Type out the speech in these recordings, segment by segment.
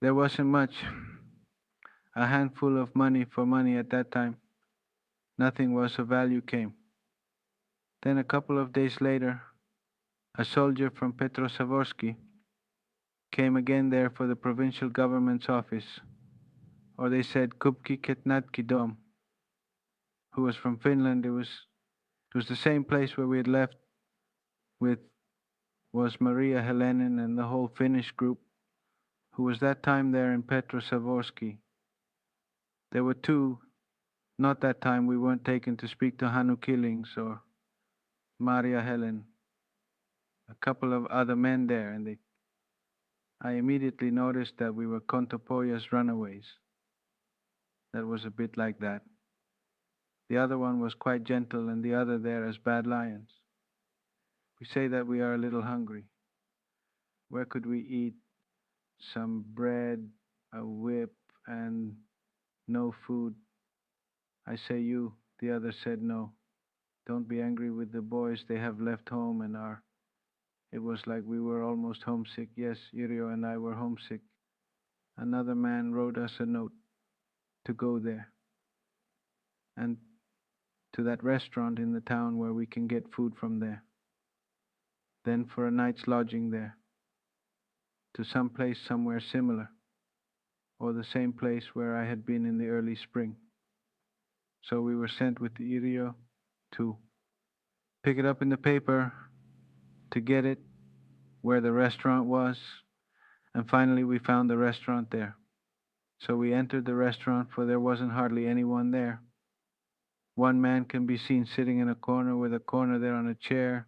There wasn't much, a handful of money for money at that time. Nothing was of value came. Then a couple of days later, a soldier from Petrosavorsky came again there for the provincial government's office, or they said Kupki Ketnatki Dom, who was from Finland. It was the same place where we had left with was Maria Helenin and the whole Finnish group, who was that time there in Petrosavorsky. There were two, not that time we weren't taken to speak to Hanu Killings or Maria Helen, a couple of other men there, and I immediately noticed that we were Kontopoya's runaways. That was a bit like that. The other one was quite gentle, and the other there as bad lions. We say that we are a little hungry. Where could we eat? Some bread, a whip, and no food. I say you, the other said no. Don't be angry with the boys, they have left home and are. It was like we were almost homesick. Yes, Yrjo and I were homesick. Another man wrote us a note to go there and to that restaurant in the town where we can get food from there. Then for a night's lodging there, to some place somewhere similar, or the same place where I had been in the early spring. So we were sent with the Yrjo to pick it up in the paper, to get it where the restaurant was, and finally we found the restaurant there. So we entered the restaurant, for there wasn't hardly anyone there. One man can be seen sitting in a corner with a corner there on a chair.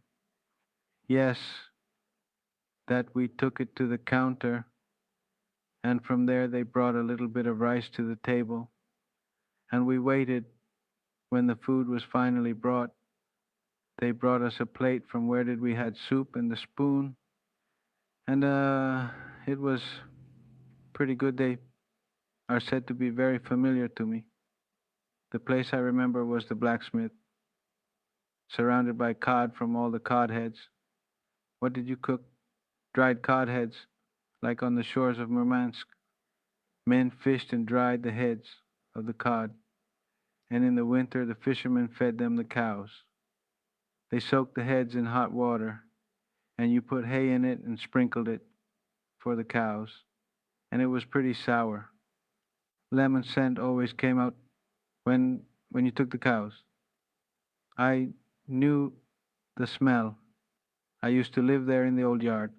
Yes, that we took it to the counter, and from there they brought a little bit of rice to the table, and we waited. When the food was finally brought, they brought us a plate from where did we had soup and the spoon, and it was pretty good. They are said to be very familiar to me. The place I remember was the blacksmith, surrounded by cod from all the cod heads. What did you cook? Dried cod heads, like on the shores of Murmansk. Men fished and dried the heads of the cod, and in the winter the fishermen fed them the cows. They soaked the heads in hot water, and you put hay in it and sprinkled it for the cows, and it was pretty sour. Lemon scent always came out when you took the cows. I knew the smell. I used to live there in the old yard,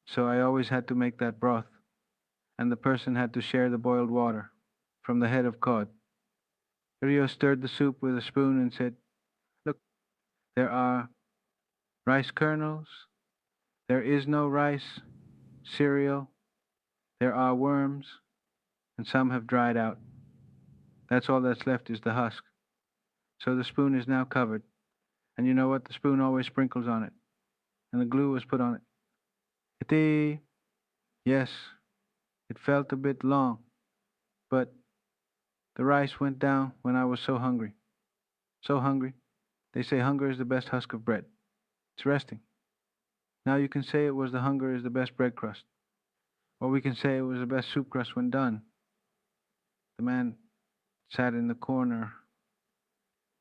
so I always had to make that broth, and the person had to share the boiled water from the head of cod. Rio stirred the soup with a spoon and said, "Look, there are rice kernels, there is no rice, cereal, there are worms, and some have dried out. That's all that's left is the husk. So the spoon is now covered, and you know what? The spoon always sprinkles on it, and the glue was put on it. Iti, yes, it felt a bit long, but the rice went down when I was so hungry. So hungry. They say hunger is the best husk of bread. It's resting. Now you can say it was the hunger is the best bread crust. Or we can say it was the best soup crust when done." The man sat in the corner,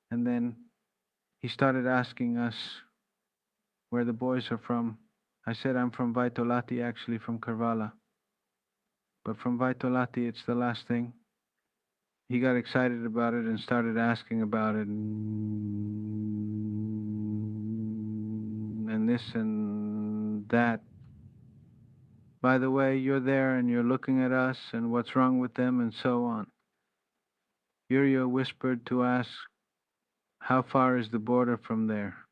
and then he started asking us where the boys are from. I said I'm from Vaitolati, actually from Karvala. But from Vaitolati, it's the last thing. He got excited about it and started asking about it and this and that. By the way, you're there and you're looking at us and what's wrong with them and so on. Yrjo whispered to ask, how far is the border from there?